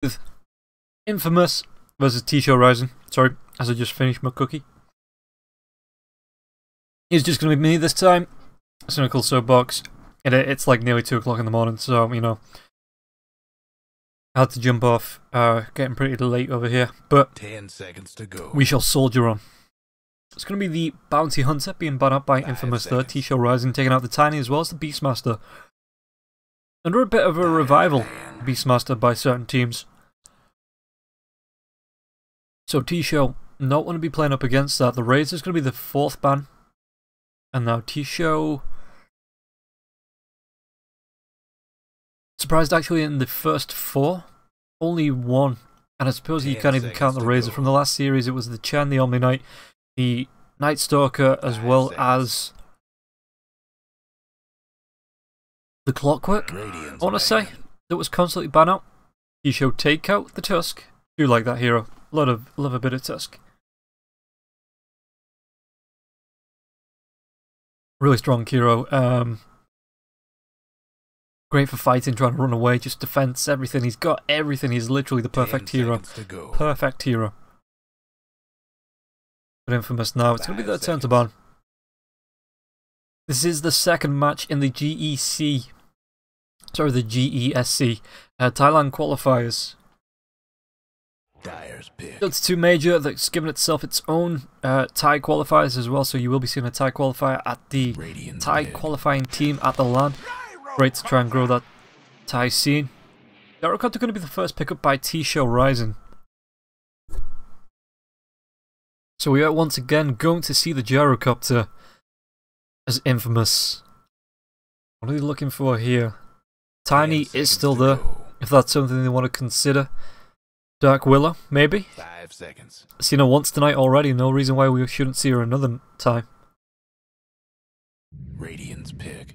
with Infamous versus Show.Rising. Sorry, as I just finished my cookie. It's just going to be me this time. Cynical Soapbox. And it's like nearly 2 o'clock in the morning, so, you know, I had to jump off. Getting pretty late over here, but 10 seconds to go. We shall soldier on. It's going to be the Bounty Hunter being banned out by Infamous there. Show.Rising taking out the Tiny as well as the Beastmaster. Under a bit of a revival, Beastmaster by certain teams. So Show not want to be playing up against that. The Razor's going to be the 4th ban. And now Show surprised actually in the first 4. Only 1. And I suppose you can't even count the Razor. From the last series it was the Chen, the Omni Knight, the Night Stalker, as well as the Clockwork, I want to say, that was constantly banned out. Show take out the Tusk. Do like that hero. Love a bit of Tusk. Really strong hero. Great for fighting, trying to run away, just defense, everything. He's got everything. He's literally the perfect hero. Perfect hero. But Infamous now, it's going to be their turn to ban. This is the 2nd match in the GEC. Sorry, the GESC Thailand qualifiers. It's 2 major that's given itself its own Thai qualifiers as well, so you will be seeing a Thai qualifier at the Thai qualifying team at the LAN. Great to try and grow that Thai scene. Gyrocopter going to be the first pickup by Show.Rising. So we are once again going to see the Gyrocopter as Infamous. What are they looking for here? Tiny is still there, if that's something they want to consider. Dark Willow, maybe? 5 seconds. Seen her once tonight already, no reason why we shouldn't see her another time. Radiant's pick.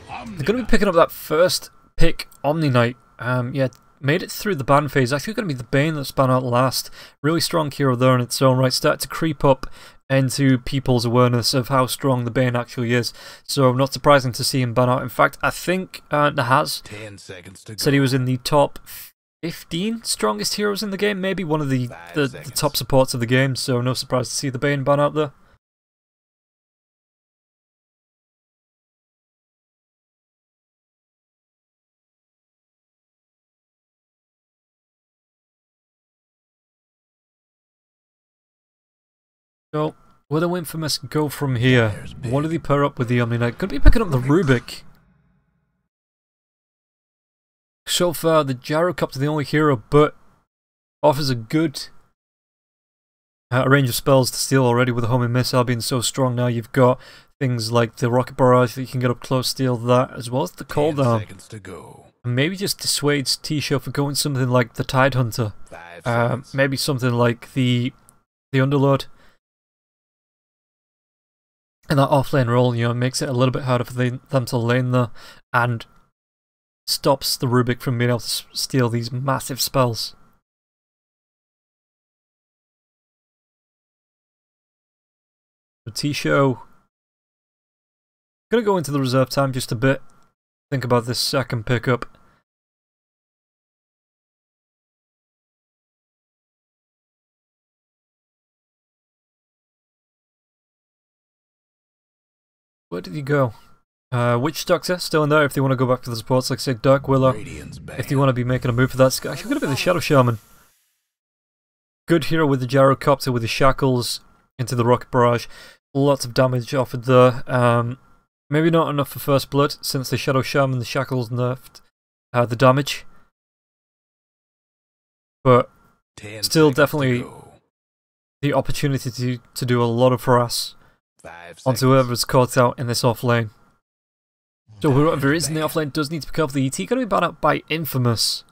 They're going to be picking up that first pick, Omni Knight. Yeah, made it through the ban phase. Actually going to be the Bane that spun out last. Really strong hero there in its own right. Started to creep up into people's awareness of how strong the Bane actually is. So not surprising to see him ban out. In fact, I think Nahaz 10 seconds to go. said he was in the top 15 strongest heroes in the game. Maybe one of the top supports of the game. So no surprise to see the Bane ban out there. So, where do Infamous go from here? What do they pair up with the Omni Knight? Could be picking up the Rubik. So far, the Gyrocopter the only hero, but offers a good range of spells to steal already with the homing missile being so strong now. You've got things like the Rocket Barrage that you can get up close, steal that, as well as the cooldown. And maybe just dissuades Show for going something like the Tide Hunter. Maybe something like the Underlord. And that offlane role, you know, makes it a little bit harder for them to lane there, and stops the Rubik from being able to steal these massive spells. So Show gonna go into the reserve time just a bit. Think about this second pickup. Where did he go? Witch Doctor, still in there if they want to go back to the supports. Like I said, Dark Willow, if they want to be making a move for that. It's actually going to be the Shadow Shaman. Good hero with the Gyrocopter, with the shackles into the Rocket Barrage. Lots of damage offered there. Maybe not enough for first blood, since the Shadow Shaman, the shackles nerfed the damage. But still definitely the opportunity to do a lot of harass onto whoever's caught out in this offlane. So whoever is in the offlane does need to pick up the ET. Going to be banned out by Infamous.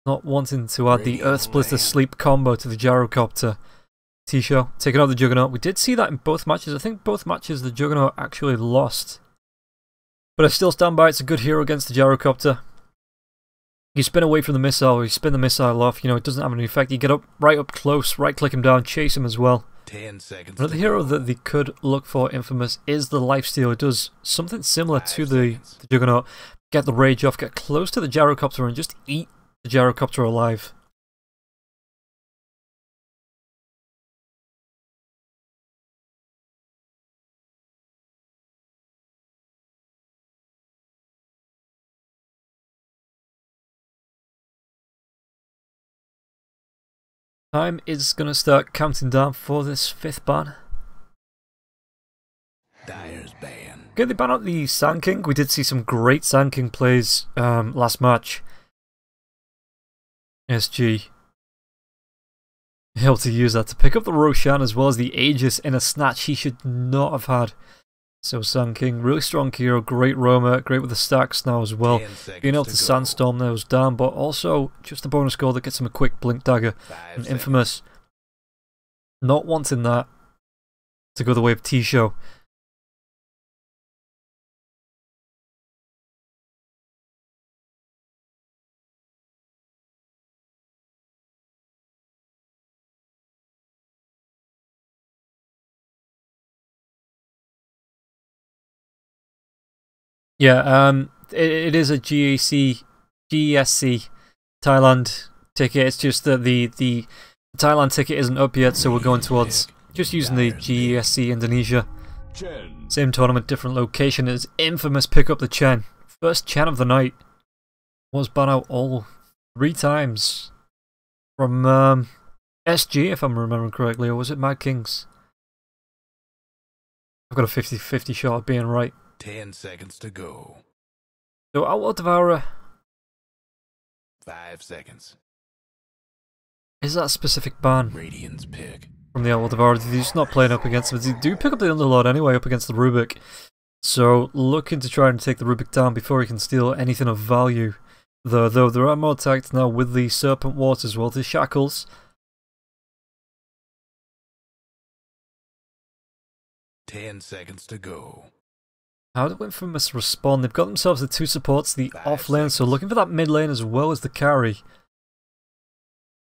Not wanting to add the Earth Splitter Sleep combo to the Gyrocopter. Show taking out the Juggernaut. We did see that in both matches. I think both matches the Juggernaut actually lost. But I still stand by, it's a good hero against the Gyrocopter. You spin away from the missile, or you spin the missile off, you know, it doesn't have any effect. You get up right up close, right click him down, chase him as well. 10 seconds. Another hero that they could look for, Infamous, is the Lifesteal. It does something similar to the Juggernaut. Get the rage off, get close to the Gyrocopter and just eat the gyrocopter alive. Time is going to start counting down for this 5th ban. Dyer's ban. Okay, they ban out the Sand King. We did see some great Sand King plays last match. SG able to use that to pick up the Roshan as well as the Aegis in a snatch he should not have had. So Sand King, really strong hero, great roamer, great with the stacks now as well. Being able to Sandstorm those down, but also just a bonus goal that gets him a quick Blink Dagger. And Infamous not wanting that to go the way of T-Show. Yeah, it is a GESC Thailand ticket. It's just that the Thailand ticket isn't up yet, so we're going towards just using the GESC Indonesia. Same tournament, different location. As Infamous pick up the Chen. First Chen of the night. Was ban out all 3 times from SG, if I'm remembering correctly, or was it Mad Kings? I've got a 50-50 shot of being right. 10 seconds to go. So Outlaw Devourer. 5 seconds. Is that a specific ban? Radiant's pick. From the Outlaw Devourer? He's just not playing up against him. They do pick up the Underlord anyway, up against the Rubik. So looking to try and take the Rubik down before he can steal anything of value. Though there are more tagged now with the Serpent Wart as well, the Shackles. 10 seconds to go. How do Infamous respond? They've got themselves the 2 supports, the off lane, so looking for that mid lane as well as the carry.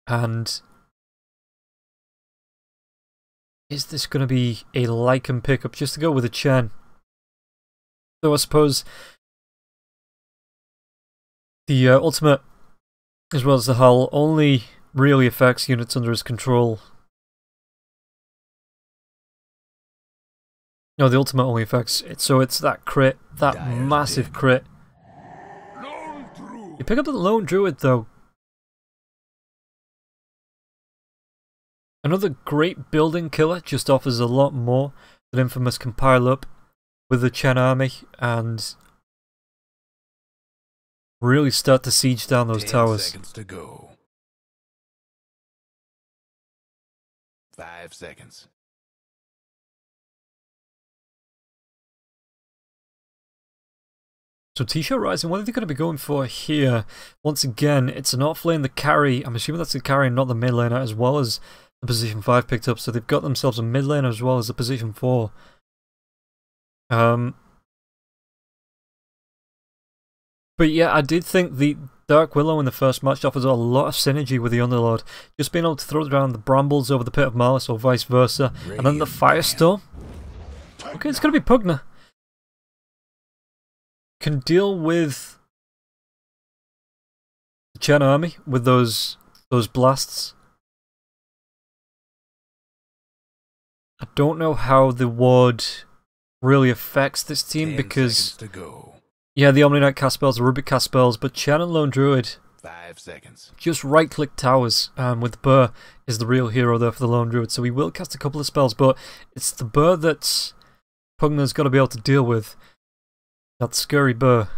And is this going to be a Lycan pickup just to go with a Chen? So I suppose the ultimate as well as the hull only really affects units under his control. No, the ultimate only affects it, so it's that crit, that massive crit. You pick up the Lone Druid though. Another great building killer, just offers a lot more that Infamous can pile up with the Chen army and really start to siege down those 10 towers. seconds to go. 5 seconds. So Show.Rising, what are they going to be going for here? Once again, it's an off-lane, the carry. I'm assuming that's the carry and not the mid laner, as well as the position 5 picked up. So they've got themselves a mid laner as well as a position 4. But yeah, I did think the Dark Willow in the first match offers a lot of synergy with the Underlord. Just being able to throw down the Brambles over the Pit of Malice or vice versa. And then the Firestorm. Okay, it's going to be Pugna. Can deal with the Chen army with those blasts. I don't know how the ward really affects this team because yeah, the Omni Knight cast spells, the Rubik cast spells, but Chen and Lone Druid 5 seconds. just right click towers. With Burr is the real hero there for the Lone Druid, so he will cast a couple of spells, but it's the Burr that Pugna's got to be able to deal with. That scurry Burr.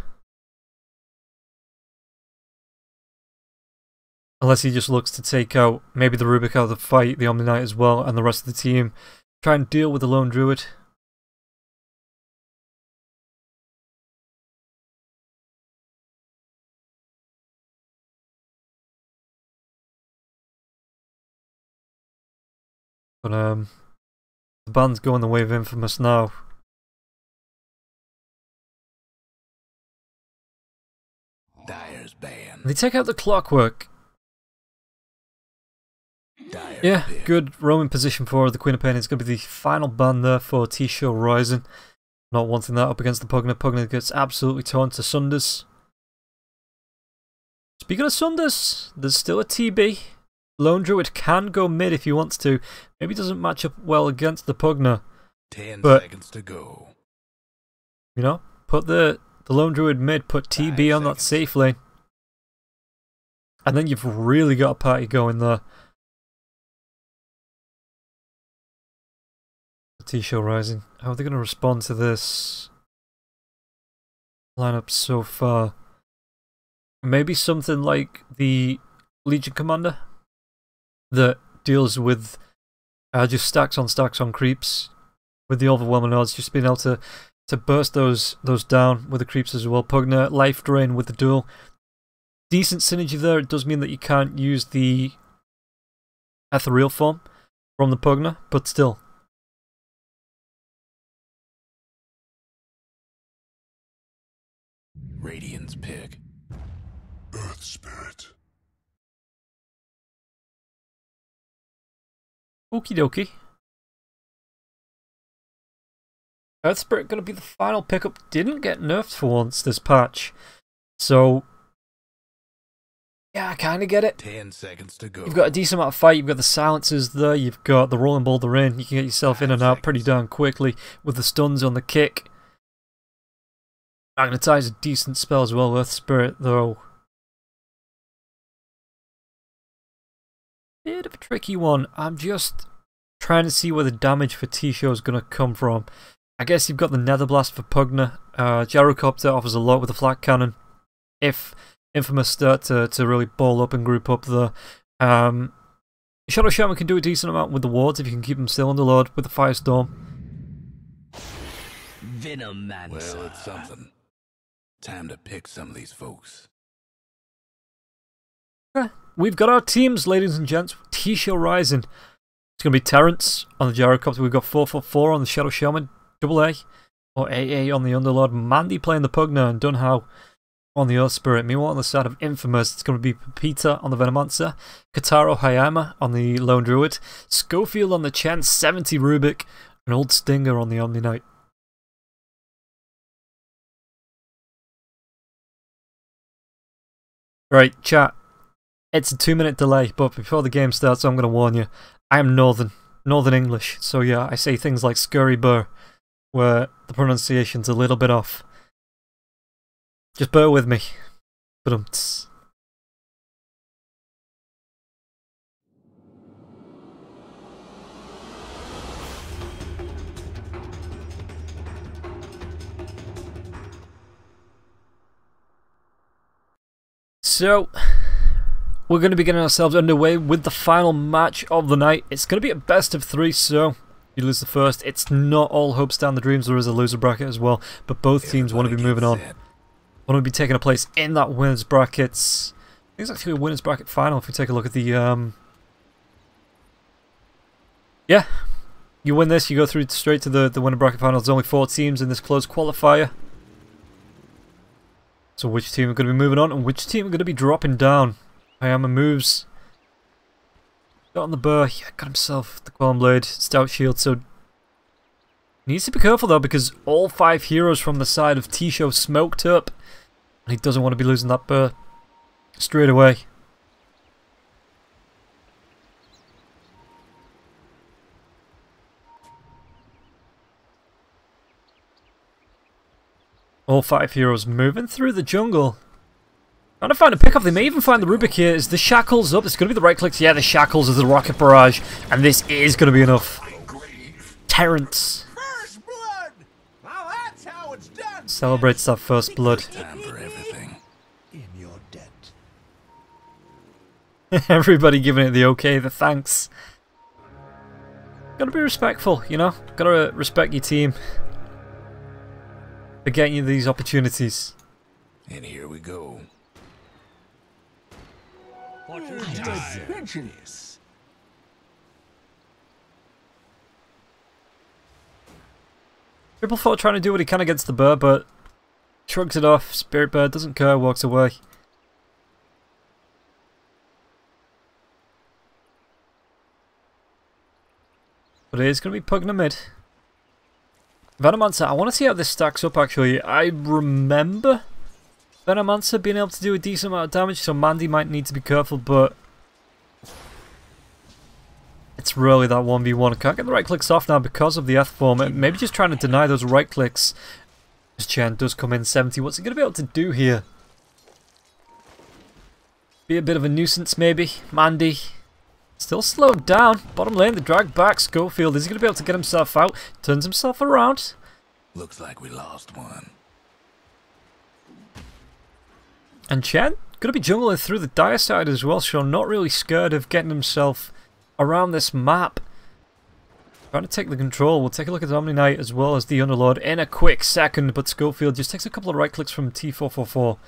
Unless he just looks to take out maybe the Rubik out of the fight, the Omni Knight as well, and the rest of the team. Try and deal with the Lone Druid. But the band's going the way of Infamous now. Dyer's ban. They take out the Clockwork. Yeah, good roaming position for the Queen of Pain. It's going to be the final ban there for Show.Rising. Not wanting that up against the Pugna. Pugna gets absolutely torn to sunders. Speaking of Sunders, there's still a TB. Lone Druid can go mid if he wants to. Maybe doesn't match up well against the Pugner. 10 but, seconds to go. You know, put the Lone Druid mid, put TB on that safe lane. And then you've really got a party going there. Show.Rising. How are they going to respond to this lineup so far? Maybe something like the Legion Commander that deals with just stacks on creeps with the overwhelming odds, just being able to burst those down with the creeps as well. Pugner, life drain with the duel. Decent synergy there. It does mean that you can't use the ethereal form from the Pugner, but still. Radiant's pick. Earth Spirit. Okie dokie. Earth Spirit going to be the final pickup. Didn't get nerfed for once this patch. So, yeah, I kind of get it. 10 seconds to go. You've got a decent amount of fight. You've got the silencers there. You've got the rolling boulder in. You can get yourself in and out pretty darn quickly with the stuns on the kick. Magnetize a decent spell as well. Earth Spirit, though. Bit of a tricky one. I'm just trying to see where the damage for T-Show is going to come from. I guess you've got the Nether Blast for Pugner. Gyrocopter offers a lot with the Flak Cannon. If Infamous start to really ball up and group up there. Shadow Shaman can do a decent amount with the wards if you can keep them still under load with the Firestorm. Venomancer. Well, it's something. Time to pick some of these folks. We've got our teams, ladies and gents. Show.Rising. It's going to be Terrence on the Gyrocopter. We've got 444 on the Shadow Shaman. AA or AA on the Underlord. Mandy playing the Pugner and Dunhow on the Earth Spirit. Meanwhile, on the side of Infamous, it's going to be Pepita on the Venomancer. Kataro Hayama on the Lone Druid. Schofield on the Chen. 70 Rubik. And Old Stinger on the Omni Knight. Right, chat. It's a 2-minute delay, but before the game starts, I'm going to warn you. I am Northern English, so yeah, I say things like scurry burr, where the pronunciation's a little bit off. Just bear with me. Ba-dum-ts. So, we're going to be getting ourselves underway with the final match of the night. It's going to be a best of 3, so you lose the first. It's not all hopes down the dreams. There is a loser bracket as well, but both teams want to be moving on. Want to be taking a place in that winners brackets. I think it's actually a winners bracket final if we take a look at the yeah, you win this, you go through straight to the winner bracket final. There's only 4 teams in this closed qualifier. So which team are going to be moving on and which team are going to be dropping down? Hayama moves. Got on the burr. Yeah, got himself the Qualm Blade, Stout Shield, so needs to be careful though because all 5 heroes from the side of T-Show smoked up. And he doesn't want to be losing that burr straight away. All 5 heroes moving through the jungle. Trying to find a pickup. They may even find the Rubik here. Is the Shackles up? It's going to be the right clicks. Yeah, the Shackles is the Rocket Barrage. And this is going to be enough. Terrence First blood! Now that's how it's done! celebrates that first blood. Time for everything. In your debt. Everybody giving it the okay, the thanks. Gotta be respectful, you know? Gotta respect your team for getting you these opportunities. And here we go. Pigeons. Triple Four trying to do what he can against the bird, but shrugs it off. Spirit Bird doesn't care, walks away. But it is going to be Pugner mid. Venomancer, I want to see how this stacks up actually. I remember Venomancer being able to do a decent amount of damage, so Mandy might need to be careful, but it's really that 1v1. I can't get the right clicks off now because of the F-form. Maybe just trying to deny those right clicks. As Chen does come in 70. What's he going to be able to do here? Be a bit of a nuisance maybe. Mandy still slowed down. Bottom lane, the drag back. Schofield, is he going to be able to get himself out? Turns himself around. Looks like we lost one. And Chen going to be jungling through the dire side as well, so not really scared of getting himself around this map. Trying to take the control. We'll take a look at Omni Knight as well as the Underlord in a quick second, but Schofield just takes a couple of right clicks from T444.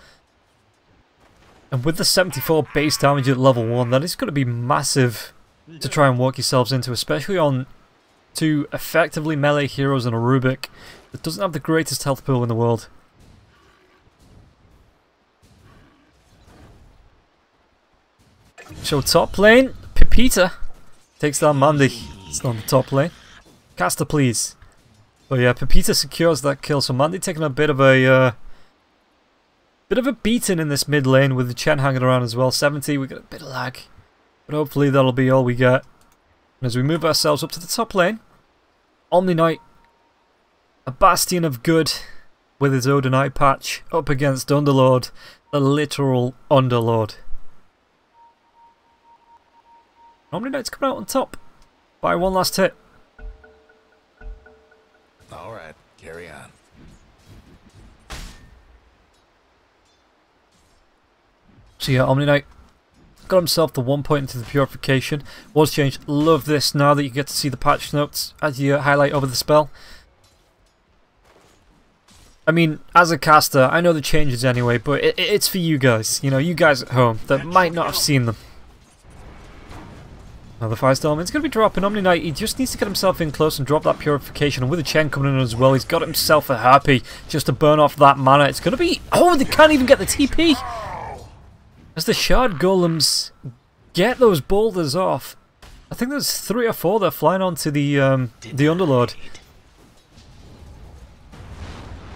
And with the 74 base damage at level 1, that is going to be massive to try and work yourselves into, especially on two effectively melee heroes and a Rubik that doesn't have the greatest health pool in the world. So top lane, Pepita takes down Mandy. It's on the top lane. Caster, please. But yeah, Pepita secures that kill. So Mandy taking a bit of a beating in this mid lane with the Chen hanging around as well. 70, we got a bit of lag, but hopefully that'll be all we get. And as we move ourselves up to the top lane, Omni Knight, a bastion of good with his Odin eye patch, up against Underlord, the literal Underlord. Omni Knight's coming out on top by one last hit. Alright, carry on. So yeah, Omni Knight got himself the 1 point into the purification. Was changed. Love this now that you get to see the patch notes as you highlight over the spell. I mean, as a caster, I know the changes anyway, but it's for you guys. You know, you guys at home that might not have seen them. Now the Firestorm, it's going to be dropping Omni Knight. He just needs to get himself in close and drop that purification. And with the Chen coming in as well, he's got himself a Harpy just to burn off that mana. It's going to be... Oh, they can't even get the TP! As the Shard Golems get those boulders off. I think there's 3 or 4 that are flying onto the Underlord.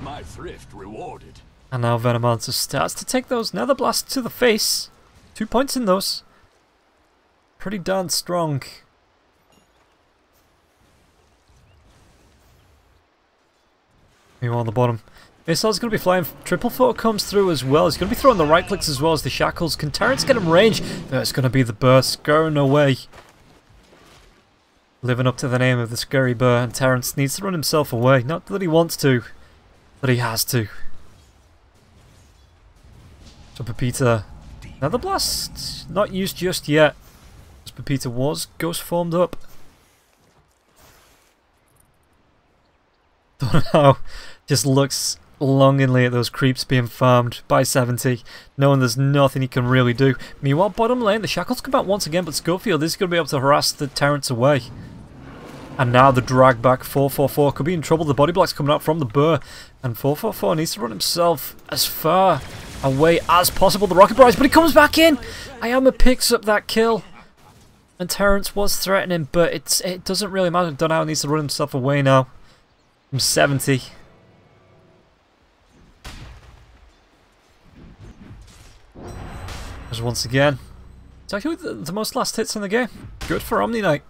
My thrift rewarded. And now Venomancer starts to take those Nether Blasts to the face. 2 points in those. Pretty darn strong. Meanwhile on the bottom, Missile's going to be flying. Triple Four comes through as well. He's going to be throwing the right clicks as well as the shackles. Can Terrence get him range? There's going to be the burst going away. Living up to the name of the scary burr, and Terrence needs to run himself away. Not that he wants to, but he has to. So Pepita, Nether Blast not used just yet. Pepita was ghost formed up. Don't know how. Just looks longingly at those creeps being farmed by 70, knowing there's nothing he can really do. Meanwhile, bottom lane, the shackles come out once again, but Schofield is going to be able to harass the Terrence away. And now the drag back 444 could be in trouble. The body block's coming out from the burr, and 444 needs to run himself as far away as possible. The Rocket Barrage, but he comes back in. Ayama picks up that kill. And Terrence was threatening, but it doesn't really matter. Donau needs to run himself away now. From 70. As once again, it's actually the most last hits in the game. Good for Omni Knight.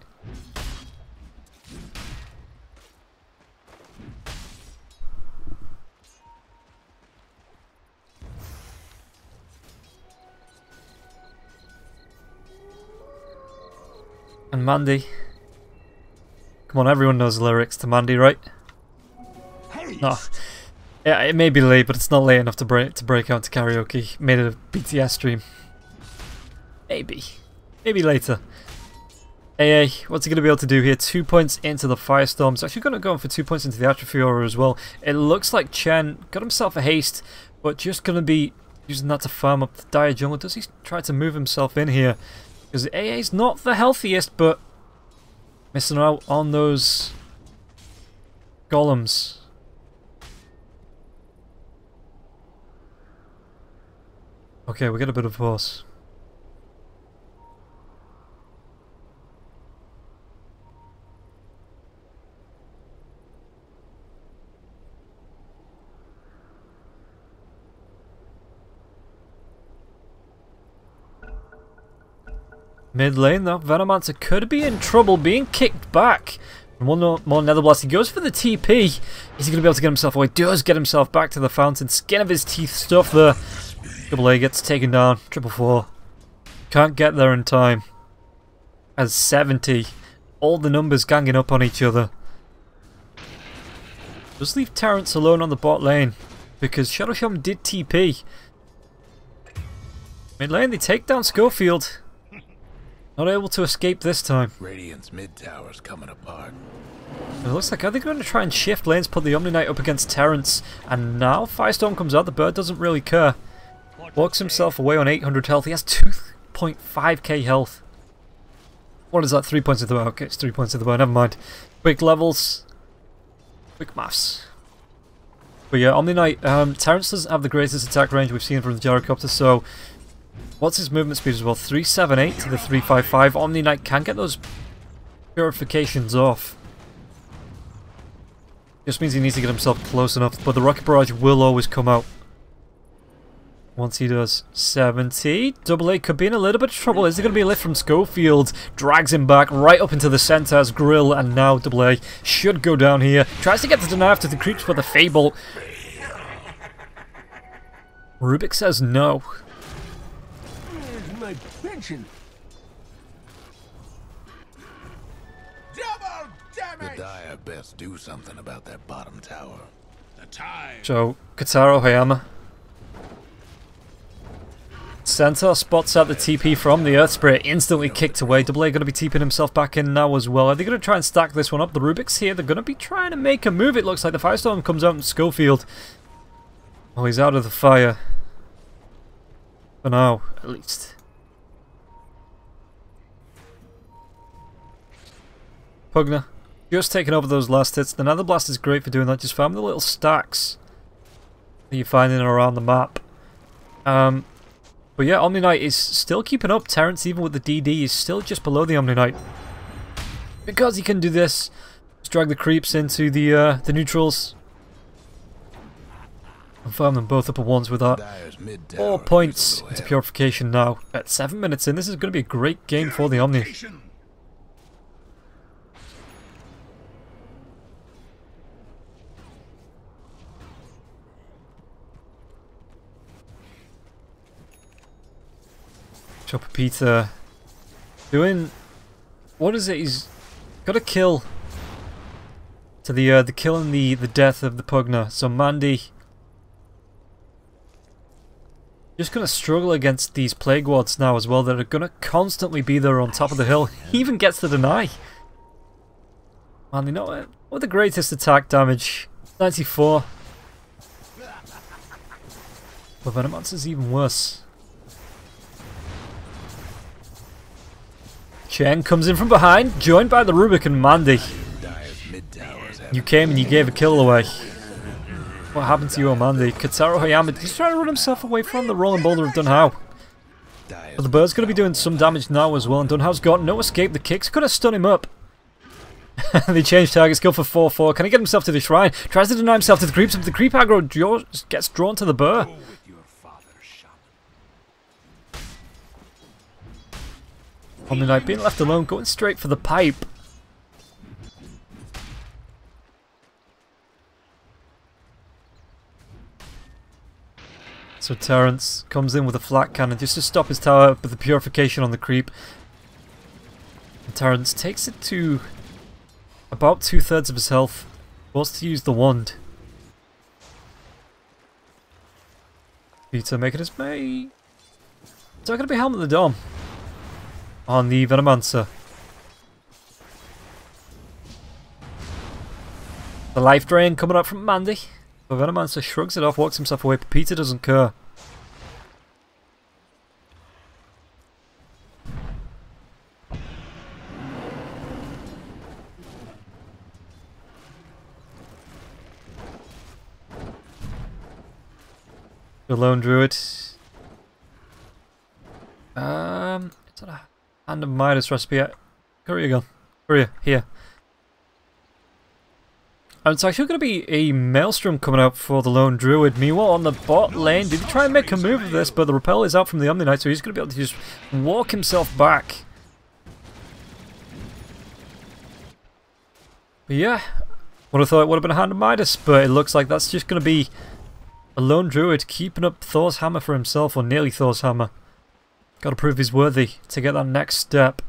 And Mandy. Come on, everyone knows the lyrics to Mandy, right? No. Yeah, it may be late, but it's not late enough to break out to karaoke. Made it a BTS stream. Maybe. Maybe later. AA, what's he going to be able to do here? 2 points into the Firestorm. He's actually going to go for 2 points into the Atrophy Aura as well. It looks like Chen got himself a haste, but just going to be using that to farm up the Dire Jungle. Does he try to move himself in here? Because AA's not the healthiest, but missing out on those golems. Okay, we get a bit of pause. Mid lane though, Venomancer could be in trouble, being kicked back. One more Nether Blast. He goes for the TP. Is he going to be able to get himself away? Does get himself back to the fountain. Skin of his teeth stuff there. Double A gets taken down. 444. Can't get there in time. As 70. All the numbers ganging up on each other. Just leave Terrence alone on the bot lane. Because Shadow Shaman did TP. Mid lane, they take down Schofield. Not able to escape this time. Radiant's mid tower's coming apart. It looks like, are they going to try and shift lanes, put the Omni Knight up against Terrence? And now Firestorm comes out, the bird doesn't really care. Walks himself away on 800 health. He has 2.5k health. What is that? 3 points of the bow. Okay, it's 3 points of the bow, never mind. Quick levels. Quick maths. But yeah, Omni Knight, Terrence doesn't have the greatest attack range we've seen from the Gyrocopter, so... What's his movement speed as well? 378 to the 355. Omni Knight can get those purifications off. Just means he needs to get himself close enough, but the Rocket Barrage will always come out. Once he does. 70. Double A could be in a little bit of trouble. Is there going to be a lift from Schofield? Drags him back right up into the center as Grill, and now Double A should go down here. Tries to get the deny after the creeps for the Fable. Rubik says no. My pension. Double damage. The Dire best do something about that bottom tower. The time. So, Kataro Hayama. Centaur spots out the TP from the Earth Spirit, instantly kicked away. Double A going to be TPing himself back in now as well. Are they going to try and stack this one up? The Rubik's here. They're going to be trying to make a move. It looks like the Firestorm comes out in Schofield. Oh, he's out of the fire. For now, at least. Pugna, just taking over those last hits. The Nether Blast is great for doing that. Just farm the little stacks that you find in and around the map. But yeah, Omni Knight is still keeping up. Terrence, even with the DD, is still just below the Omni Knight. Because he can do this, just drag the creeps into the neutrals. And farm them both up at once with that. 4 points into purification now. At 7 minutes in, this is going to be a great game for the Omni. Chopper Peter doing, what is it? He's got a kill to the kill and the death of the Pugna. So Mandy just gonna struggle against these Plague Wards now as well. That are gonna constantly be there on top of the hill. He even gets the deny. Man, you know what the greatest attack damage? 94. But Venomancer's even worse. Chen comes in from behind, joined by the Rubik and Mandy. You came and you gave a kill away. What happened to you, Mandy? Kataro Hayama, he's trying to run himself away from the Rolling Boulder of Dunhao. But the bird's going to be doing some damage now as well, and Dunhao's got no escape. The kicks could have stunned him up. They change targets, go for 4-4. Can he get himself to the shrine? Tries to deny himself to the creeps, but the creep aggro gets drawn to the burr. Omni Knight being left alone, going straight for the pipe. So Terrence comes in with a flat cannon just to stop his tower with the purification on the creep. And Terrence takes it to about 2/3 of his health. Forced to use the wand. Peter making his way. Is that going to be Helmet of the Dome? On the Venomancer. The life drain coming up from Mandy. But Venomancer shrugs it off, walks himself away, but Peter doesn't care. The Lone Druid. It's not a Hand of Midas recipe. Courier gun. Courier, here. And it's actually going to be a Maelstrom coming out for the Lone Druid. Meanwhile, on the bot lane, did he try and make a move of this? But the repel is out from the Omni Knight, so he's going to be able to just walk himself back But yeah, would have thought it would have been a hand of Midas, but it looks like that's just going to be a lone druid keeping up Thor's hammer for himself, or nearly Thor's hammer. Got to prove he's worthy to get that next step.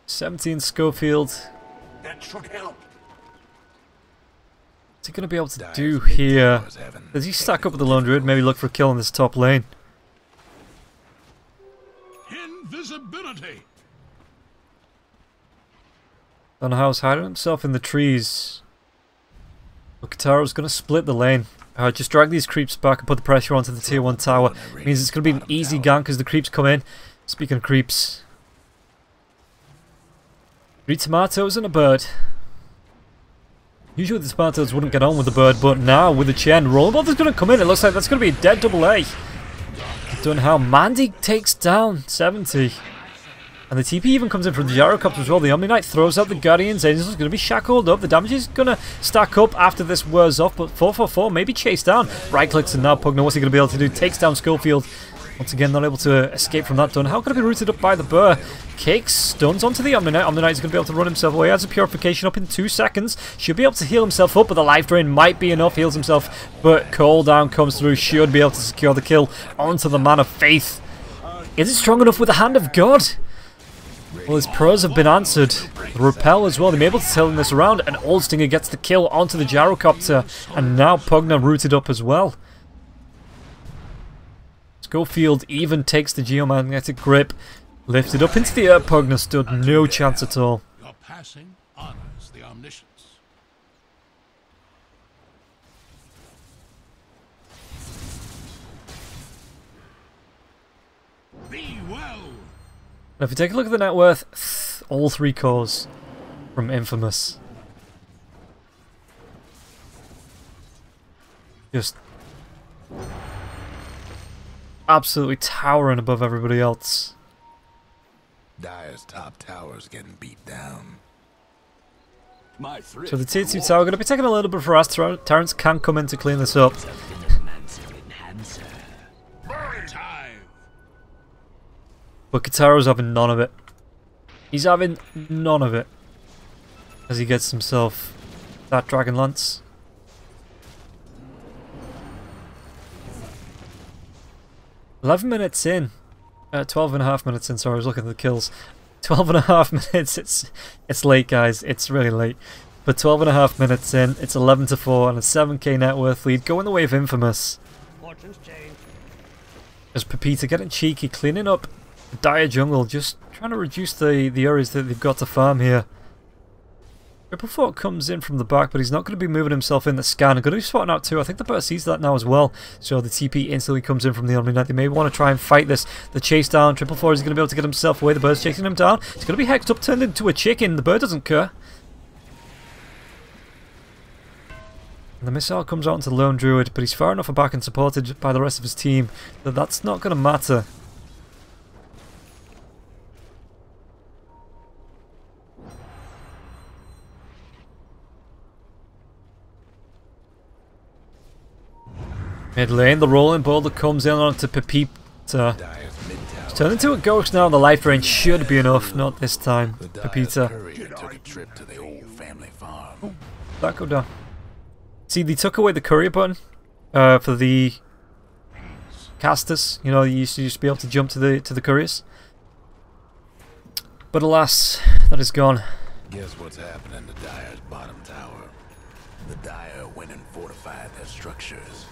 17 Schofield. That should help. What's he going to be able to do here? Does he stack up with the lone druid? Maybe look for a kill in this top lane. Invisibility. Don't know how he's hiding himself in the trees. But Kataro's going to split the lane. Just drag these creeps back and put the pressure onto the tier 1 tower. Means it's going to be an easy gank because the creeps come in. Speaking of creeps. 3 tomatoes and a bird. Usually the tomatoes wouldn't get on with the bird, but now with the Chen, Rollerball is going to come in. It looks like that's going to be a dead double A. Don't know how. Mandy takes down 70. And the TP even comes in from the Gyrocopter as well. The Omni Knight throws out the Guardians. Angel's going to be shackled up. The damage is going to stack up after this wears off. But 444 maybe chased down. Right clicks and now Pugner. What's he going to be able to do? Takes down Schofield. Once again, not able to escape from that done. How can it be rooted up by the Burr? Kicks, stuns onto the Omni Knight. Omni Knight is going to be able to run himself away. Has a purification up in 2 seconds. Should be able to heal himself up, but the life drain might be enough. Heals himself, but cooldown comes through. Should be able to secure the kill onto the Man of Faith. Is it strong enough with the Hand of God? Well, his pros have been answered. The Repel as well. They're able to turn this around, and Oldstinger gets the kill onto the Gyrocopter. And now Pugner rooted up as well. Schofield even takes the Geomagnetic Grip. Lifted up into the air. Pugner stood no chance at all. Your passing honors the omniscience. Be well. Now if you take a look at the net worth, all 3 cores from Infamous. Just absolutely towering above everybody else. Dire's top tower's getting beat down. So the tier 2 tower going to be taking a little bit for us. Terrence can come in to clean this up. But Kataro's having none of it. He's having none of it. As he gets himself that Dragon Lance. "11 minutes in." 12.5 minutes in, sorry, I was looking at the kills. 12.5 minutes, it's late guys, it's really late. But 12.5 minutes in, it's 11-4 and a 7k net worth lead going the way of Infamous. As Pepita getting cheeky, cleaning up the dire jungle, just trying to reduce the areas that they've got to farm here. Triple Fort comes in from the back, but he's not going to be moving himself in the scan. Going to be spotting out too. I think the bird sees that now as well. So the TP instantly comes in from the Omni Knight. They may want to try and fight this. The chase down. Triple Fort is going to be able to get himself away. The bird's chasing him down. He's going to be hexed up, turned into a chicken. The bird doesn't care. And the missile comes out into the Lone Druid, but he's far enough back and supported by the rest of his team that that's not going to matter. Mid lane, the rolling boulder comes in onto Pepita. It's turned into a ghost now, and the life range should be enough. Not this time, Pepita. Oh, that go down. See, they took away the courier button for the casters. You know, you used to be able to jump to the couriers. But alas, that is gone. Guess what's happening to Dire's bottom tower? The Dire went and fortified their structures.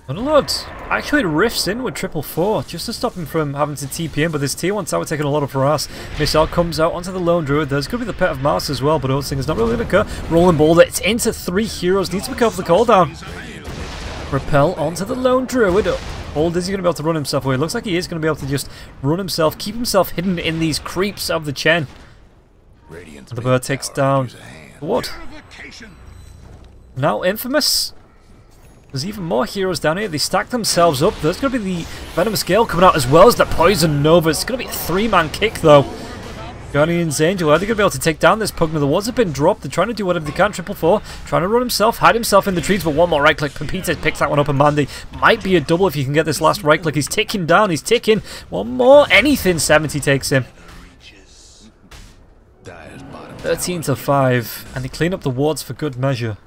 And a lot actually rifts in with Triple Four just to stop him from having to TP in, but this tier 1 tower taking a lot of harass. Missile comes out onto the Lone Druid. There's going to be the Pet of Mars as well, but Oldsinger's not really going to occur. Rolling Boulder, it's into 3 heroes. Needs to be careful the cooldown. Repel onto the Lone Druid. Old, is he going to be able to run himself away? It looks like he is going to be able to just run himself, keep himself hidden in these creeps of the Chen. And the bird takes down what? Now Infamous. There's even more heroes down here. They stack themselves up. There's going to be the Venomous Gale coming out as well as the Poison Nova. It's going to be a 3-man kick though. Guardian's Angel, are they going to be able to take down this Pugner? The wards have been dropped. They're trying to do whatever they can. Triple Four trying to run himself, hide himself in the trees, but one more right click. Pepita picks that one up, and Mandy might be a double if you can get this last right click. He's ticking down. He's ticking. One more. Anything. 70 takes him. 13-5, and they clean up the wards for good measure.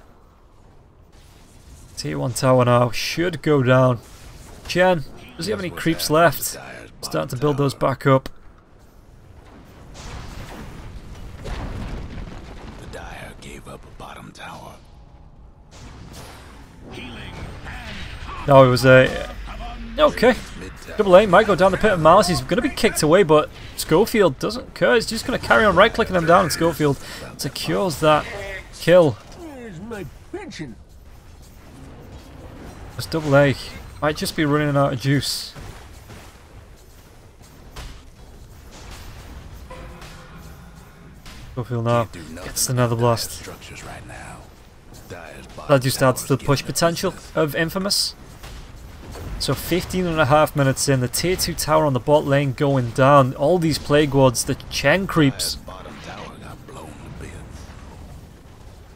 Tier 1 tower now should go down. Chen, does he have any creeps left? Starting to build those back up. The Dire gave up a bottom tower. No, it was a... Okay. Double A might go down the pit of malice. He's going to be kicked away, but Schofield doesn't care. He's just going to carry on right-clicking him down, and Schofield secures that kill. Where's my pension? This Double A might just be running out of juice. Schofield now gets another blast. That just adds to the push potential of Infamous. So 15.5 minutes in, the tier 2 tower on the bot lane going down. All these plague wards, the Chen creeps.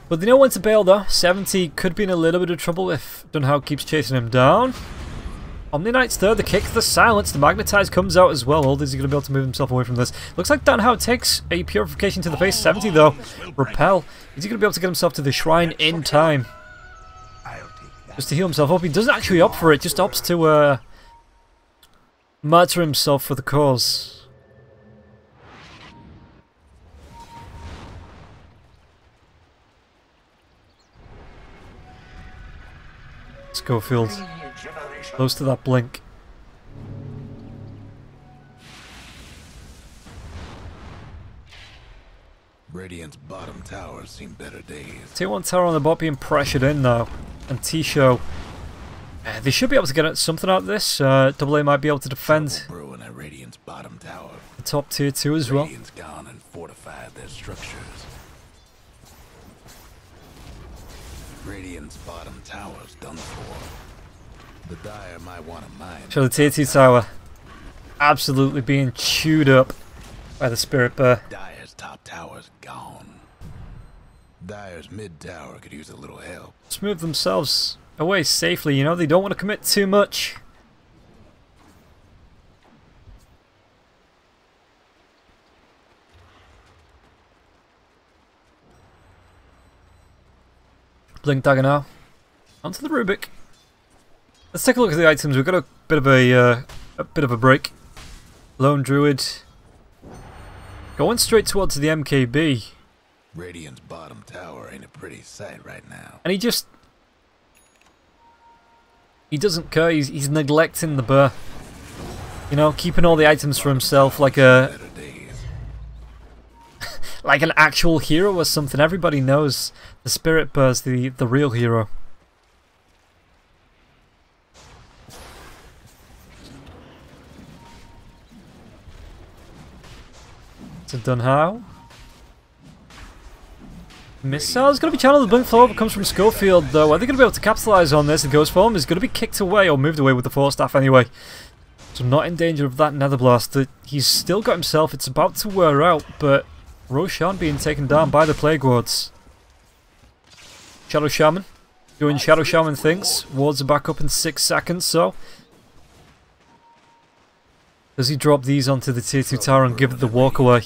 But they know when to bail though. 70 could be in a little bit of trouble if Dunhow keeps chasing him down. Omni Knight's there, the kick, the silence, the magnetize comes out as well. Aldis is going to be able to move himself away from this. Looks like Dunhow takes a purification to the face. 70 though, repel. Is he going to be able to get himself to the shrine in time? Just to heal himself up. He doesn't actually opt for it, just opts to martyr himself for the cause. Schofield close to that blink. Radiant's bottom towers seen better days. Tier 1 tower on the bot being pressured in now. And T-Show, they should be able to get something out of this. Double A might be able to defend At Radiant's bottom tower. the top tier 2 as well. Radiant's gone and fortified their structures. Radiant's bottom tower's done for. The Dire might want to mine. So the tier 2 tower absolutely being chewed up by the Spirit Bear. Dire's top tower's gone. Dire's mid tower could use a little help. Just move themselves away safely, you know, they don't want to commit too much. Blink dagger now. Onto the Rubik. Let's take a look at the items. We've got a bit of a break. Lone Druid. Going straight towards the MKB. Radiant's bottom tower ain't a pretty sight right now. And he doesn't care, he's neglecting the bear. You know, keeping all the items for himself like a... like an actual hero or something. Everybody knows the Spirit Bear's the real hero. To Dunhow. Missile's going to be channeled. The blink flow comes from Schofield though. Are they going to be able to capitalise on this? The Ghost Form is going to be kicked away or moved away with the Force Staff anyway. So not in danger of that Nether Blast. He's still got himself. It's about to wear out, but Roshan being taken down by the Plague Wards. Shadow Shaman doing Shadow Shaman things. Wards are back up in 6 seconds, so does he drop these onto the tier 2 tower and give it the walk away?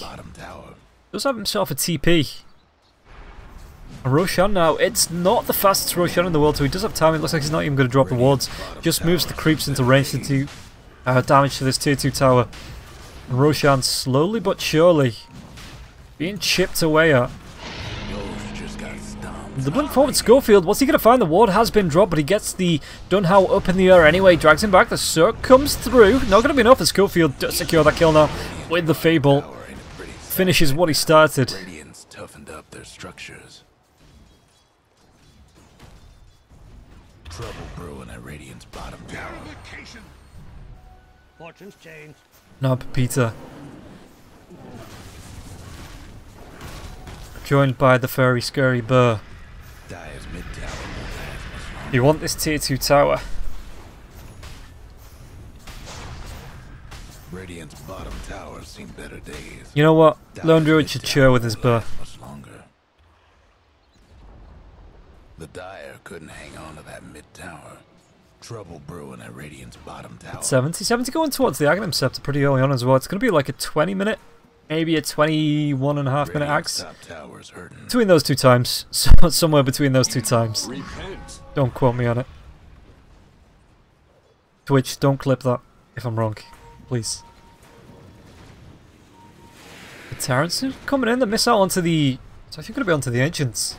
Does have himself a TP. And Roshan now, it's not the fastest Roshan in the world, so he does have time. It looks like he's not even going to drop the wards. Just moves the creeps into range to do damage to this tier 2 tower. And Roshan slowly but surely being chipped away at. The blink forward Schofield, what's he going to find? The ward has been dropped, but he gets the Dunhow up in the air anyway, drags him back. The Cirque comes through. Not going to be enough as Schofield does secure that kill now with the Fable. Finishes what he started. Radiant's toughened up their structures. Trouble brewing at Radiant's bottom tower. Fortune's changed. Now Peter. Joined by the furry scary bear. Dire's mid tower won't last much longer. You want this tier 2 tower? Radiant's bottom tower's seen better days. You know what? Lone Druid should chill with his bear. Much longer. The Dire couldn't hang on to that mid tower. Trouble brewing at Radiant's bottom tower. 70 going towards the Aghanim Scepter pretty early on as well. It's going to be like a 20-minute maybe a 21.5 minute axe. Top tower's hurting. Between those 2 times. Somewhere between those 2 times. Don't quote me on it. Twitch, don't clip that if I'm wrong. Please. The Terrans are coming in. They miss out onto the... So I think going to be onto the Ancients.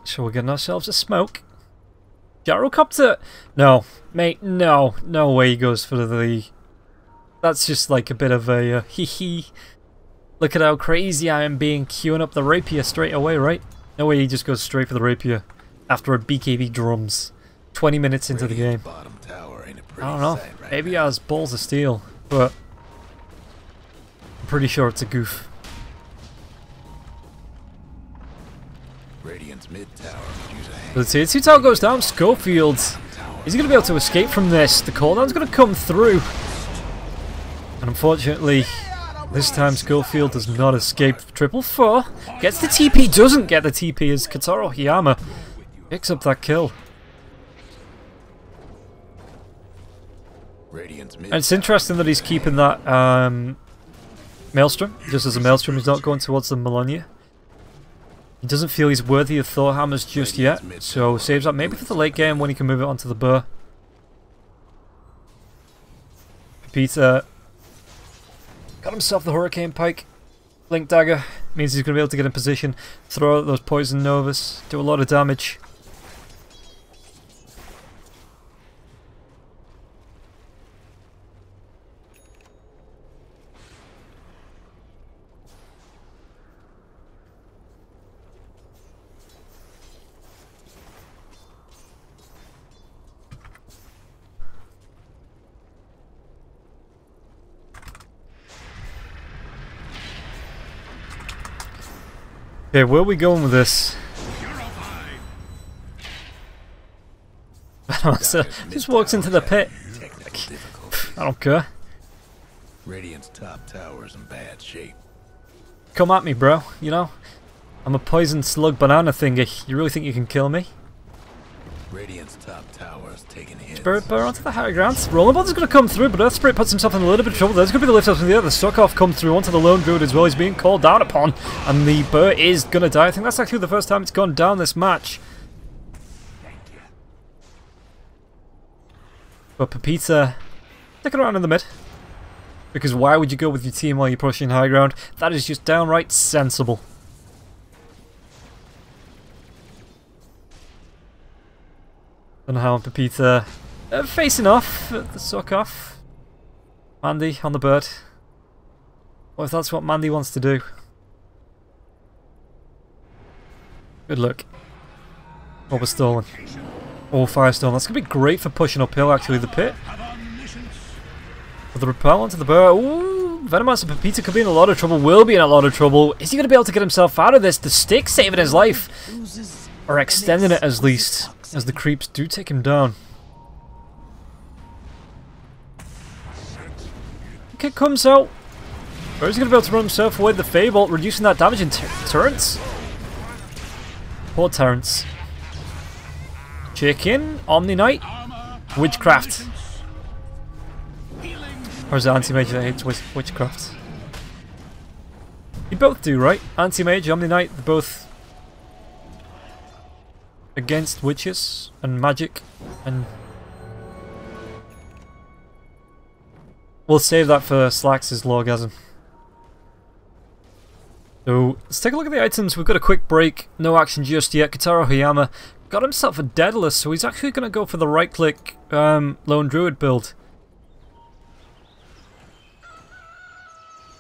So we're getting ourselves a smoke. Gyrocopter! No, mate, no. No way he goes for the... That's just like a bit of a hee hee. Look at how crazy I am being, queuing up the rapier straight away, right? No way he just goes straight for the rapier after a BKB drums. 20 minutes into the game. I don't know, maybe he has balls of steel, but I'm pretty sure it's a goof. The tier 2 tower goes down. Schofield, is he going to be able to escape from this? The cooldown's going to come through. And unfortunately, this time Schofield does not escape. 444 gets the TP, doesn't get the TP as Kataro Hiyama picks up that kill. And it's interesting that he's keeping that Maelstrom, just as a Maelstrom. He's not going towards the Melania. He doesn't feel he's worthy of Thor hammers just yet, so saves that maybe for the late game when he can move it onto the burr. Peter got himself the Hurricane Pike. Link Dagger means he's going to be able to get in position, throw out those Poison Novas, do a lot of damage. Okay, where are we going with this? Just walks into the pit. I don't care. Radiant's top tower's in bad shape. Come at me, bro. You know, I'm a poison slug banana thingy. You really think you can kill me? Radiant's top tower's taking hits. Spirit Burr onto the higher ground. Rollerball's going to come through, but Earth Spirit puts himself in a little bit of trouble. There's going to be the lift up from the other. The Sokoff come through onto the Lone Druid as well. He's being called down upon, and the Burr is going to die. I think that's actually the first time it's gone down this match. But Pepita sticking around in the mid. Because why would you go with your team while you're pushing high ground? That is just downright sensible. And how Pepita facing off at the Sokoff. Mandy on the bird. What if that's what Mandy wants to do? Good luck. Oh, we're stolen. Oh, Firestorm. That's going to be great for pushing uphill, actually, the pit. With the repel onto the burr. Ooh, Venomancer Pepita could be in a lot of trouble. Will be in a lot of trouble. Is he going to be able to get himself out of this? The stick saving his life. Or extending it, at least. As the creeps do take him down. Kick comes out. Where is he going to be able to run himself away? The Fable, reducing that damage in Terrence. Poor Terrence. Chicken, Omni Knight, Witchcraft. Or is it Anti-Mage that hates Witchcraft? You both do, right? Anti-Mage, Omni Knight, they're both against witches and magic, and we'll save that for Slax's Lorgasm. So let's take a look at the items. We've got a quick break, no action just yet. Kataro Hiyama got himself a Daedalus, so he's actually going to go for the right click Lone Druid build.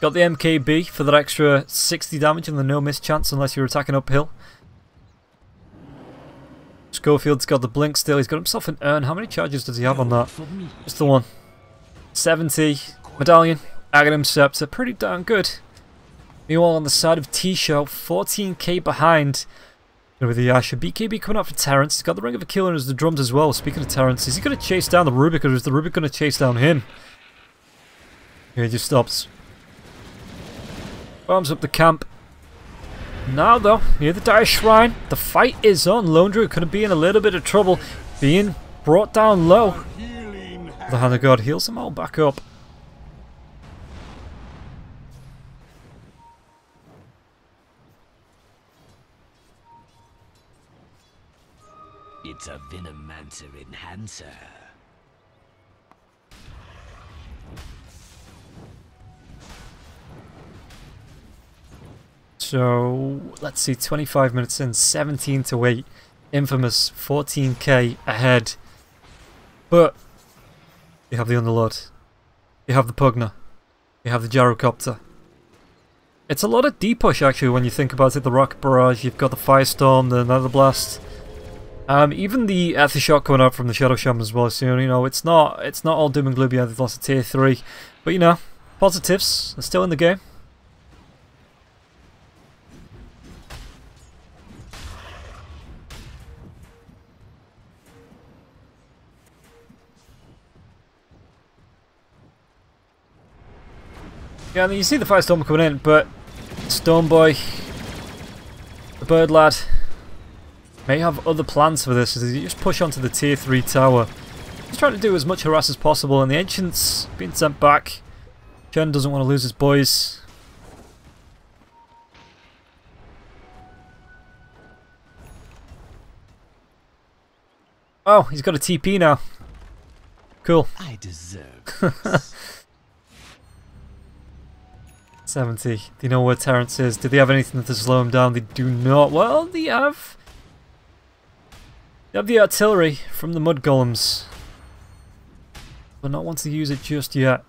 Got the MKB for that extra 60 damage and the no miss chance unless you're attacking uphill. Schofield's got the blink still. He's got himself an urn. How many charges does he have on that? Just the one. 70. Medallion. Aghanim Scepter. Pretty darn good. Meanwhile, on the side of T-Show, 14k behind. With the Asher. BKB coming out for Terrence. He's got the Ring of Aquila as the drums as well. Speaking of Terrence, is he going to chase down the Rubik, or is the Rubik going to chase down him? Yeah, he just stops. Bombs up the camp. Now though, near the Dire Shrine, the fight is on. Lone Druid could be in a little bit of trouble, being brought down low. The Hand of God heals them all back up. It's a Venomancer enhancer. So, let's see, 25 minutes in, 17 to 8. Infamous, 14k ahead. But, you have the Underlord. You have the Pugner. You have the Gyrocopter. It's a lot of D-push actually when you think about it. The Rocket Barrage, you've got the Firestorm, the Nether Blast. Even the Aftershock coming out from the Shadow Shaman as well soon. You know, it's not all doom and gloom. Yeah, they've lost a tier 3. But you know, positives are still in the game. Yeah, and you see the Firestorm coming in, but Stormboy, the Bird Lad, may have other plans for this as he just push onto the tier 3 tower. He's trying to do as much harass as possible, and the Ancient's being sent back. Chen doesn't want to lose his boys. Oh, he's got a TP now. Cool. I deserve this. 70. Do you know where Terrence is? Do they have anything to slow him down? They do not. Well, they have the artillery from the Mud Golems, but not want to use it just yet.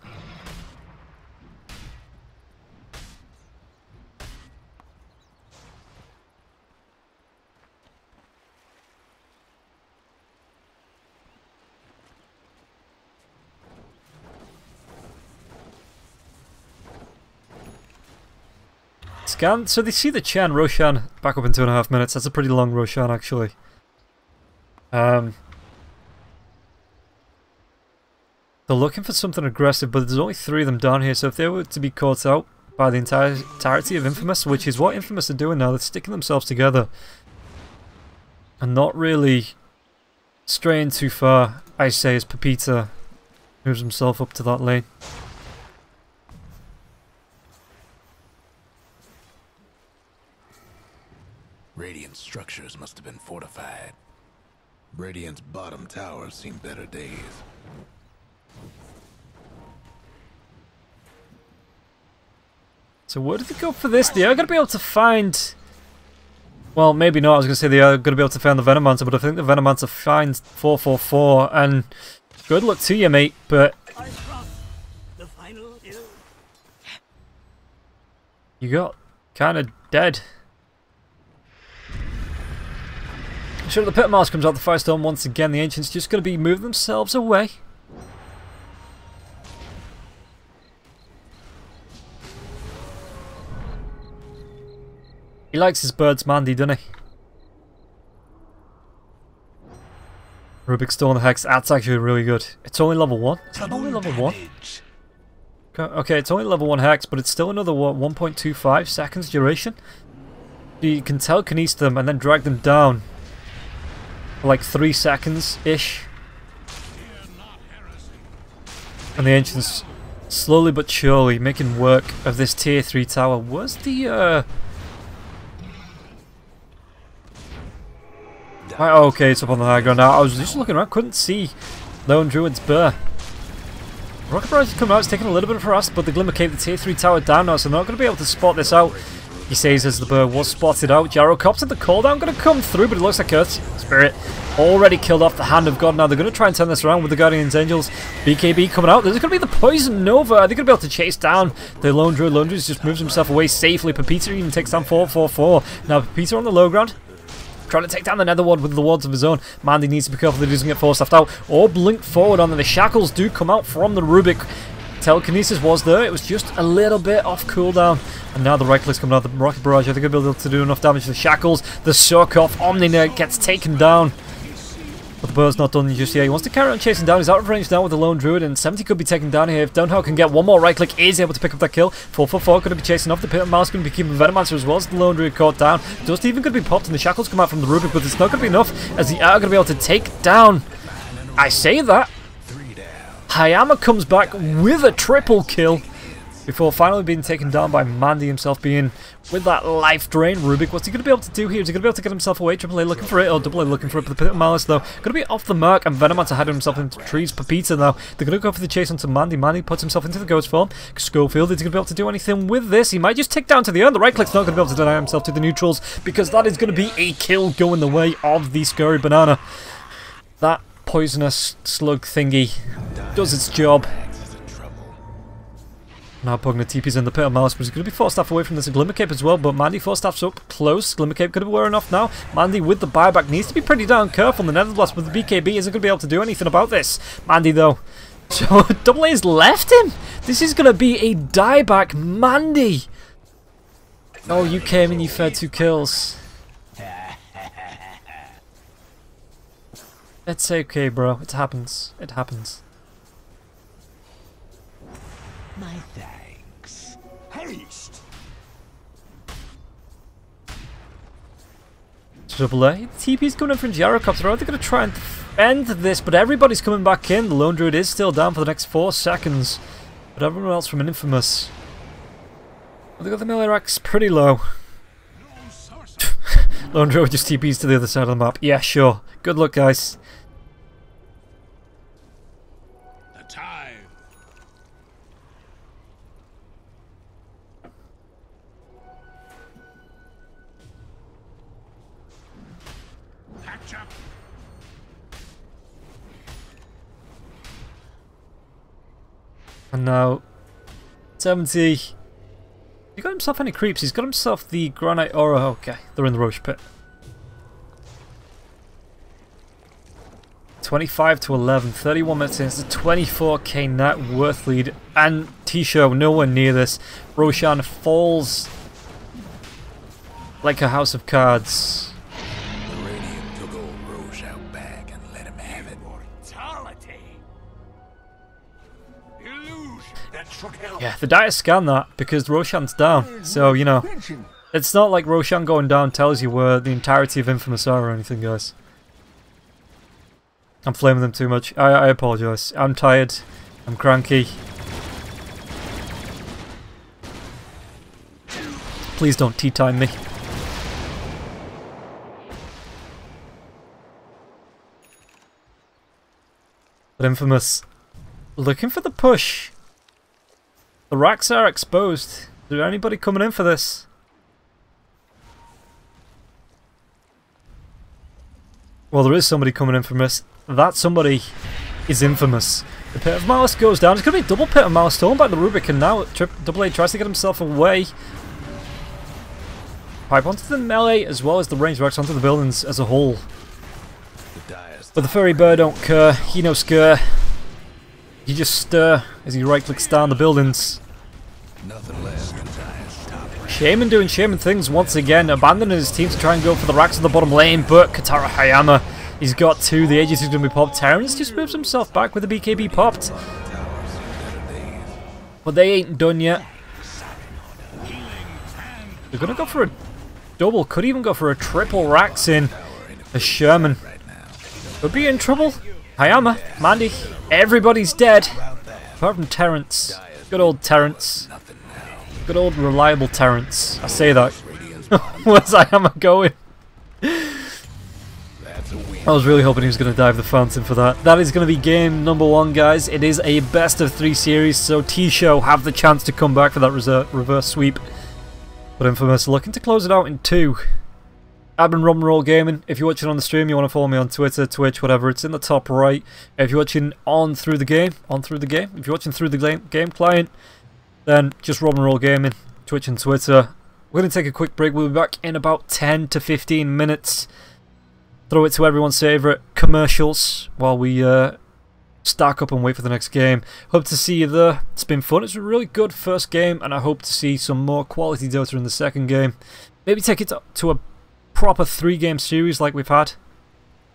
Scan. So they see the Chen Roshan back up in 2.5 minutes. That's a pretty long Roshan actually. They're looking for something aggressive, but there's only 3 of them down here, so if they were to be caught out by the entirety of Infamous, which is what Infamous are doing now, they're sticking themselves together and not really straying too far, I say, as Pepita moves himself up to that lane. Radiant structures must have been fortified. Radiant's bottom tower seen better days. So where did they go for this? They are going to be able to find... Well, maybe not. I was going to say they are going to be able to find the Venomancer, but I think the Venomancer finds 444, and good luck to you, mate, but... You got kind of dead. Sure, the Pit Mars comes out, the Firestorm once again. The Ancients just going to be moving themselves away. He likes his birds, Mandy, doesn't he? Rubik's Stone Hex, that's actually really good. It's only level 1. It's only level 1. Okay, it's only level 1 Hex, but it's still another 1.25 seconds duration. You can telekinesis them and then drag them down. Like 3 seconds-ish. And the Ancients slowly but surely making work of this tier 3 tower. Was the right, okay, it's up on the high ground now. I was just looking around, couldn't see Lone Druid's Burr. Rocket Barrage is coming out, it's taking a little bit of harass, but the Glimmer Cave, the tier 3 tower down now, so they're not going to be able to spot this out. He says as the Burr was spotted out. Gyrocopter, the cooldown going to come through, but it looks like Earth's Spirit already killed off the Hand of God. Now they're going to try and turn this around with the Guardian's Angels. BKB coming out. There's going to be the Poison Nova. Are they going to be able to chase down the Lone Druid? Lone Druid just moves himself away safely. Pepita even takes down 444. Now Pepita on the low ground, trying to take down the Nether Ward with the wards of his own. Mandy needs to be careful that he doesn't get forced left out or blink forward on them. The shackles do come out from the Rubik. Telekinesis was there, it was just a little bit off cooldown. And now the right click's coming out, the Rocket Barrage. I think they'll be able to do enough damage to the shackles. The Soak off Omni Knight gets taken down. But the bird's not done just yet. He wants to carry on chasing down. He's out of range now with the lone druid, and 70 could be taken down here. If Downhill can get one more right click, is able to pick up that kill. 444 going to be chasing off. The pit mouse going to be keeping Venomancer as well as the lone druid caught down. Dust even going to be popped, and the shackles come out from the Rubik, but it's not going to be enough as the are going to be able to take down. I say that. Hayama comes back with a triple kill before finally being taken down by Mandy himself, being with that life drain. Rubik, what's he going to be able to do here? Is he going to be able to get himself away? Triple A looking for it, or Double A looking for it, but the Pit of Malice though going to be off the mark, and Venomancer had himself into trees. Pepita now, they're going to go for the chase onto Mandy. Mandy puts himself into the ghost form. Schofield, is he going to be able to do anything with this? He might just tick down to the end. The right click's not going to be able to deny himself to the neutrals, because that is going to be a kill going the way of the Scurry Banana. That poisonous slug thingy does its job. Now Pugna TP's in the Pit of Malice, but he's going to be forced staff away from this Glimmer Cape as well, but Mandy forced staff's up close. Glimmer Cape could be wearing off now. Mandy with the buyback needs to be pretty darn careful. The Nether Blast with the BKB isn't going to be able to do anything about this. Mandy though. So Double A's left him. This is going to be a dieback Mandy. Oh, you came and you fed 2 kills. It's okay, bro. It happens. It happens. My thanks. Haste! Double A. TP's coming in from Gyrocopter. They're going to try and end this, but everybody's coming back in. The Lone Druid is still down for the next 4 seconds. But everyone else from an Infamous. Well, they got the melee racks pretty low. Lone Druid just TP's to the other side of the map. Yeah, sure. Good luck, guys. The time! Catch up! And now, 70. He got himself any creeps? He's got himself the Granite Aura. Okay, they're in the Roche Pit. 25 to 11, 31 minutes in. It's a 24k net worth lead. And T-Show nowhere near this. Roshan falls like a house of cards. The Radiant took old Roche out back and let him have it. Mortality! Illusion! That should help. Yeah, the Dire scanned that because Roshan's down. So, you know, it's not like Roshan going down tells you where the entirety of Infamous are or anything, guys. I'm flaming them too much. I apologise. I'm tired. I'm cranky. Please don't tea time me. But Infamous, looking for the push. The racks are exposed. Is there anybody coming in for this? Well, there is somebody coming in for this. That somebody is Infamous. The Pit of Malice goes down. It's going to be double Pit of Malice stolen by the Rubik, and now Double A tries to get himself away. Pipe onto the melee as well as the range racks onto the buildings as a whole. But the Furry Bird don't care. He no scare. He just stir as he right clicks down the buildings. Nothing less than Dire's top. Shaman doing Shaman things once again, abandoning his team to try and go for the racks in the bottom lane, but Katara Hayama, he's got 2, the Aegis is going to be popped. Terrence just moves himself back with the BKB popped. But they ain't done yet. They're going to go for a double, could even go for a triple racks in. A Sherman could be in trouble. Hayama, Mandy, everybody's dead. Apart from Terrence. Good old Terrence. Good old reliable Terrence. I say that. Where's Hayama going? I was really hoping he was going to dive the fountain for that. That is going to be game number 1, guys. It is a best of 3 series, so T-Show have the chance to come back for that reverse sweep. But Infamous looking to close it out in 2. I've been Roll Gaming. If you're watching on the stream, you want to follow me on Twitter, Twitch, whatever, it's in the top right. If you're watching on through the game. If you're watching through the game client, then just Roll Gaming, Twitch and Twitter. We're going to take a quick break. We'll be back in about 10 to 15 minutes. Throw it to everyone's favourite commercials while we stack up and wait for the next game. Hope to see you there. It's been fun. It's a really good first game, and I hope to see some more quality Dota in the second game. Maybe take it to a proper 3-game series like we've had.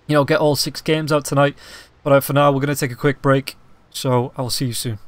you know, get all 6 games out tonight. But for now, we're going to take a quick break. So I will see you soon.